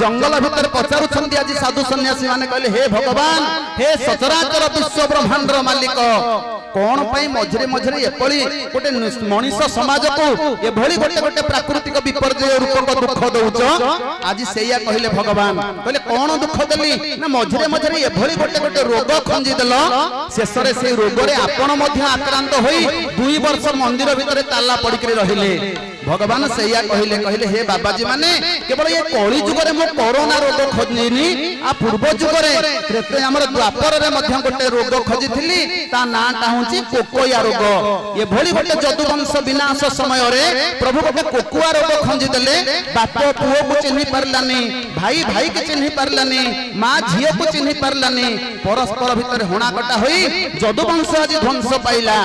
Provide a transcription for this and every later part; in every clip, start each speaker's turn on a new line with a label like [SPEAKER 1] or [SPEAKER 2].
[SPEAKER 1] जंगल भितर पचारुछंती आज साधु सन्यासी माने कहले हे भगवान हे सचराचर विश्व ब्रह्मांडर मालिक कौन पई मझरे मझरे एपळी गोटे मनीष समाज को एभली गोटे गोटे प्राकृतिक विपर्यय रूपक दुख दउछ आज सेया कहले भगवान कहले कौन दुख देली ना मझरे मझरे एभली गोटे गोटे रोग खंजी देल शेष रे से रोग रे आपण मध्य आक्रांत होई 2 वर्ष मंदिर भितर ताला पड़िकरी रहिले भगवान सेया कहले कहले हे बाबाजी माने केवल ये कली जुग रे मो कोरोना रोग खोजनी आ पूर्व जुग रे त्रेते हमर द्वापर रे मध्य गोटे रोग खोजिथिली ता नाटा होची कोकोया रोग ये भली गोटे जदुवंश विनाश समय रे प्रभु गोटे कोकोया रोग खंजी देले बाप पुओ को चिन्हि परलानी भाई भाई के चिन्हि परलानी मां झियो को चिन्हि परलानी परस्पर भितर होना कटा होई जदुवंश आज ध्वंस पाइला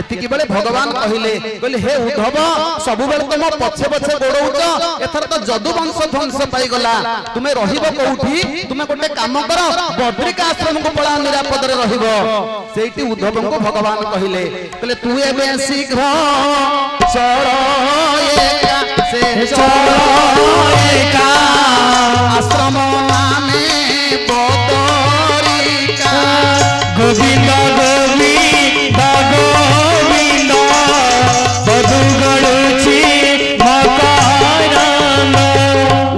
[SPEAKER 1] एतिकी बेले भगवान कहले कहले हे उद्धव सब बेले तुम पछे पछे गोड़ौच एथर तो जदुवंश ध्वंस पाई गला तुमे रहिबो कोठी तुमे गोटे काम करो बद्रिका आश्रम को पळा निरापद रे रहिबो सेठी उद्धव को भगवान कहले कहले तू एबे शीघ्र चल एका से चल एका आश्रम नामे बद्रिका
[SPEAKER 2] गोविंद गोविंद गोविंद बदुगळुची मकरंद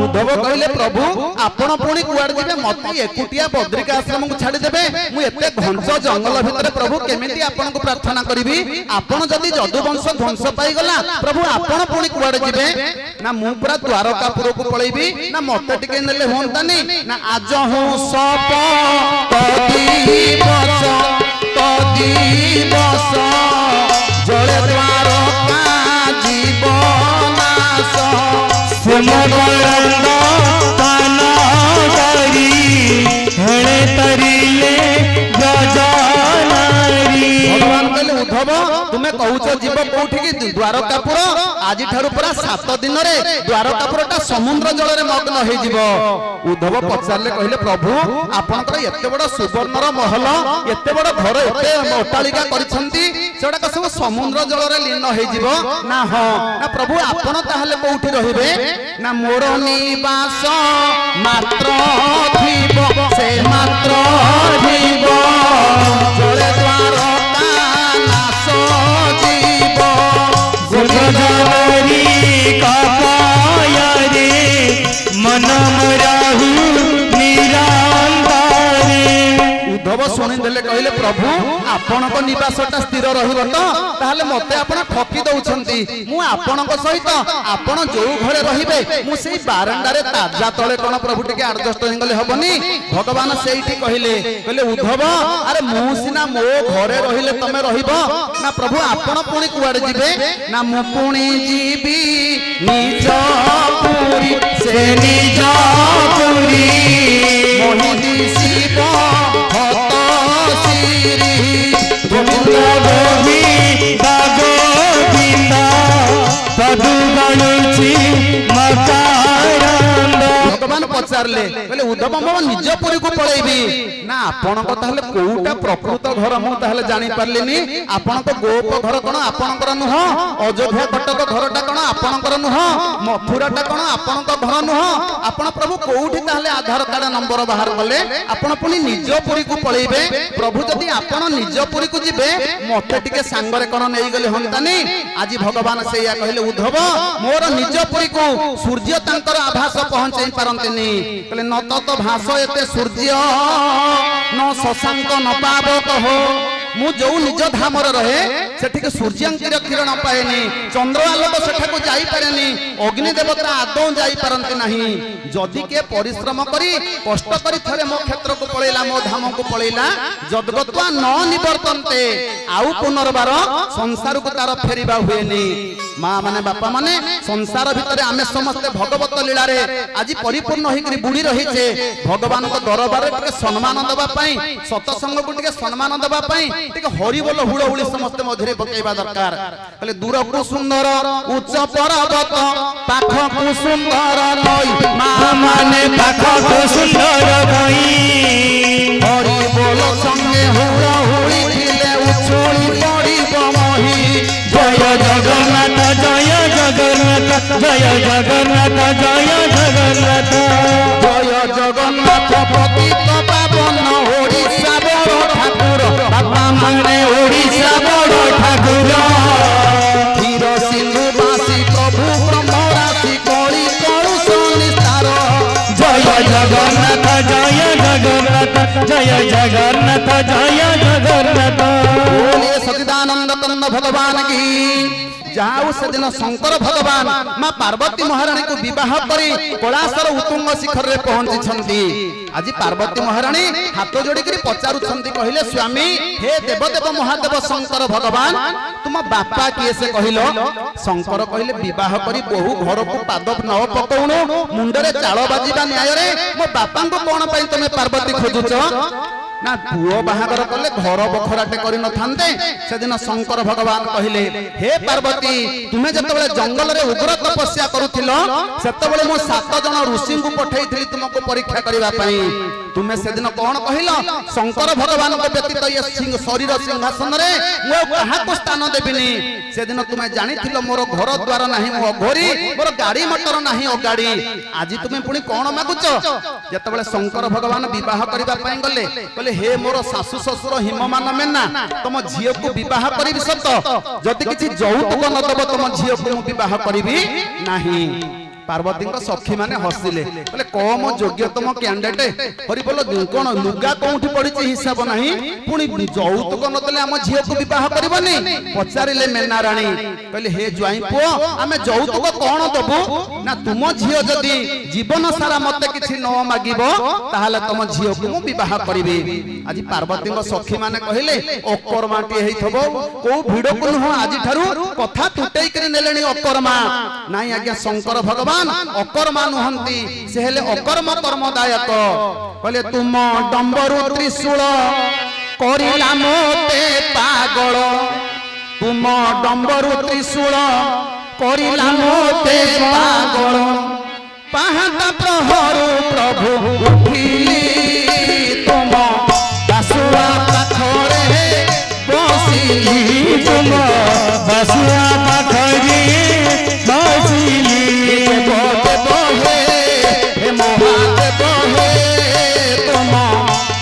[SPEAKER 1] उद्धव कहले प्रभु आपण पुणी कुआड़ जिबे मते एकुटिया बद्रिका आश्रम को छाड़ी देबे मु एते घंच जंगल भितर प्रभु केमिति आपण को प्रार्थना करिवि आपण जदी जदुवंश ध्वंस पाई गला प्रभु आपण पुणी कुआड़ जिबे ना मु पूरा द्वारकापुर को पळेबी ना मते टिके नेले होंतानी ना आज हूं सप तदी बस जळे द्वारका जीवनास
[SPEAKER 2] सिमरंद ताना करी हेळे तरिले गजानरी
[SPEAKER 1] भगवान कहले उद्धव तुमे कहूछ जीव कोठी की द्वारकापुर आज ठारू पूरा 7 दिन रे द्वारकापुरटा समुद्र जल रे मग्न होई जीवो उद्धव पचारले कहले प्रभु आपनकर एते बड़ सुवर्णर महल एते बड़ घर एते अट्टालिका करिसंती सेडा सब समुद्र जल रे लीन होई जीवो ना हो ना प्रभु आपन ताहले कोठी रहिबे ना मोर निवास मात्र थीबो से मात्र थीबो जले द्वारका नाश जीवो
[SPEAKER 2] गुजरारी कापायरे मन मराहु निरांतारे
[SPEAKER 1] उद्धव सुनि देले कहले प्रभु आपनक निवासटा स्थिर रहिबो तो ताहले मते आपण ठकी दउछंती मु आपनक सहित आपण जो घरे रहिबे मु सेई बारंडा रे ताजा तळे कोन प्रभु टिके एडजस्ट होई गले हबनी भगवान सेईठी कहले उद्धव अरे मु सिना मो घरे रहिले तमे रहिबो ना प्रभु आपण पुणी कुआडे जिबे ना मु पुणी जीबी निज पुरी से निज पुरी मोहि शिव हत श्री
[SPEAKER 2] गोविंद गोविंद गोविंद बदुगळुची मकरंद
[SPEAKER 1] भगवान पचारले कहले उद्धव मो निज पुरी को पळेबी ना आपण को ताहले कोउटा प्रकृत घर मु ताहले जानि परलेनी आपण को गोप घर कोन आपणकर नुह अयोध्या कटक घरटा कोन आपणकर नुह मथुराटा कोन आपणक घर नुह आपण प्रभु कोउठी ताहले आधार कार्ड नंबर बाहर कले आपण पुनी निज पुरी को पळेबे प्रभु जदी आपण निज पुरी को जिबे मते टिके सांगरे कोन नेई गले होंतानी आज भगवान सेया कहले उद्धव मोर निज पुरी को सूर्य तांकर आभास पहुंचाई पारंतनी कहले न तो भास एते सूर्य न शशांक न पावक हो मु जो निज धाम रहे सेठी के सूर्यांकिर किरण पाएनी चंद्र आलोक सेठा को जाई पारेनी अग्नि देवता आदौ जाई पारंती नाही जदि के परिश्रम करी कष्ट करी थरे मो क्षेत्र को पळेला मो धाम को पळेला जदगत्वा न निवर्तन्ते आउ पुनर्बार संसार को तार फेरिबा हुएनी मां माने बापा माने संसार भितरे आमे समस्त भगवत लीला रे आज परिपूर्ण होई बुडी रही छे भगवान को दरबार रे सम्मान देबा पई सत्संग को टिके सम्मान देबा पई टिके हरि बोल हुड़हुड़ी समस्त मधुरे पकेबा दरकार कहले दूर को सुंदर उच्च पर्वत पाख को सुंदर नई मां माने पाख को सुंदर नई हरि बोल संगे हुड़हुड़ी खिले उछुली पड़िबो मही
[SPEAKER 2] जय जगन्नाथ जय जगन्नाथ जय जगन्नाथ जय जगन्नाथ জয় জগন্নাথ জয় জগন্নাথ
[SPEAKER 1] बोलिए सच्चिदानंद कंद भगवान की जाऊ सेदिन शंकर भगवान मां पार्वती महारानी को विवाह करी कैलाशर उत्तुंग शिखर रे पहुंची आज पार्वती महारानी हाथ जोड़ी करी पचारुछंती कहले स्वामी हे देवदेव महादेव शंकर भगवान तुम बापा किए से कहलो शंकर कहले विवाह करी बहु घर को पाद न पकौणु मुंडरे चाल बाजिबा न्याय रे मो बापा को कोन पई तमे पार्वती खोजुछ ना पुओ बाहागर कले घर बखराटे करि न थांते सेदिन शंकर भगवान कहले हे पार्वती तुमे जतबेले जंगल रे उग्र तपस्या करूथिलो सेतबेले मो 7 जण ऋषि को पठेइथिली तुमको परीक्षा करिवा पई तुमे सेदिन कोन कहिलो शंकर भगवान को व्यतीत ये शरीर सिंहासन रे मो कहा को स्थान देबिनी सेदिन तुमे जानिथिलो मोर घर द्वार नाही मो घोरी मोर गाड़ी मोटर नाही ओ गाड़ी आज तुमे पुनी कोन मागुच जतबेले शंकर भगवान विवाह करिवा पई गले हे मोर सासु ससुर हिममान मेना तुम झील को विवाह करी सत जदि किसी यौतुक न दब तुम झील को विवाह करी नहीं पार्वती सखी माने हसिले बोले कम योग्यतम कैंडिडेट हरि बोल कोन लुगा कोठी पड़ी हिसाब नहीं पुणी यौतुक नदेले आम झील को विवाह करबनी पचारिले मेना रानी कहले हे ज्वाई पुओ आमे यौतुक कोन दबु ना तुम झील जदी जीवन सारा मते किछि न मागिबो ताहाले तुम झील को मु विवाह करबी आज पार्वती सखी माने कहले अकर्माटी हेइथबो को भिडो को न आज थारु कथा टुटेई करी नेलेनी अकर्मा नाही आज्ञा शंकर भगवान अकर्मा नुहंती से हेले अकर्म कर्मदायक कहले तुम डंबरु त्रिशूल करिला मोते पागल तुम डंबरु त्रिशूल करिला मोते पागल पाहता प्रहरु प्रभु उठिली तुम बासुआ पाखरे बसिली
[SPEAKER 2] तुम बसुआ पाखरे बसिली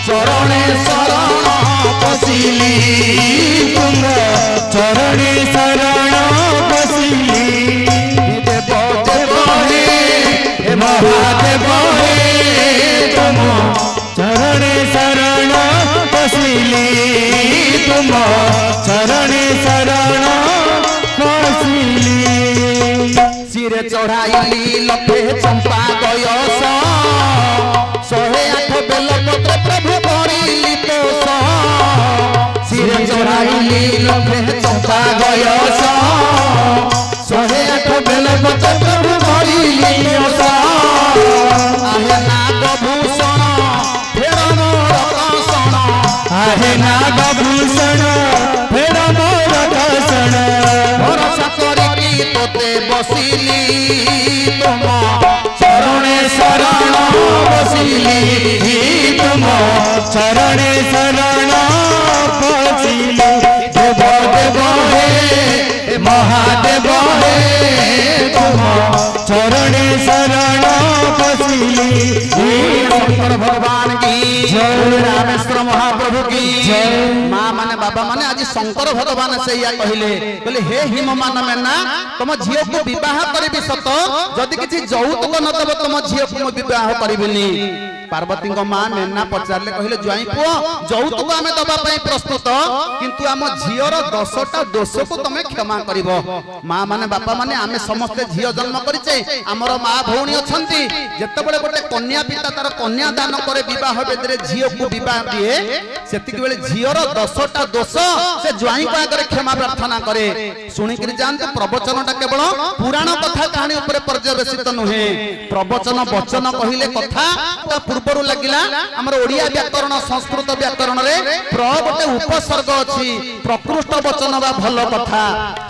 [SPEAKER 1] चरणे शरण पसिली
[SPEAKER 2] तुम चरणे शरण पसिली
[SPEAKER 1] देव देव हे
[SPEAKER 2] महादेव हे तुम चरणे शरण पसिली तुम चरणे शरण पसिली
[SPEAKER 1] सिरे चढ़ाइली लफे चंपा गयस 108 बेलपत्र प्रभु करिली तोष सिरे चढ़ाइली लफे चंपा गयस 108 बेलपत्र प्रभु करिली तोष आहे नागभूषण फेर मोर कसण
[SPEAKER 2] आहे नागभूषण फेर मोर कसण
[SPEAKER 1] भरोसा करिकी तोते बसिली तुम
[SPEAKER 2] चरणे शरण बसिली तुम चरणे शरण बसिली देव देव हे महादेव हे तुम चरणे शरण बसिली
[SPEAKER 1] शंकर भगवान की जय रामेश्वर महाप्रभु की जय मां माने बाबा माने आज शंकर भगवान से या कहले बोले हे हिममान मेना तुम झियो को विवाह करबी सत जदि किछि यौतुक न दब तुम झियो को विवाह करबिनी पार्वती मां मेना पचारले कहले ज्वाई पुओ यौतुक आमे दबा पई प्रस्तुत किंतु आम झियोर 10टा दोष को तमे क्षमा करिवो मां माने बापा माने आमे समस्त झियो जन्म करिचे हमर मां भौणी अछंती जेतेबेले गोटे कन्या पिता तार कन्या दान करे विवाह बेदरे झियो को विवाह दिए सेतिक बेले झियोर 10टा दोष से ज्वाई को आगे क्षमा प्रार्थना करे सुनी करी जानते प्रवचनटा केवल पुराण कथा कहानी ऊपर पर्यवेसित नुहे प्रवचन वचन कहिले कथा ता पूर्वरु लागिला हमर ओडिया व्याकरण संस्कृत व्याकरण रे प्र गोटे उपसर्ग अछि प्रकृष्ट वचन बा भलो कथा।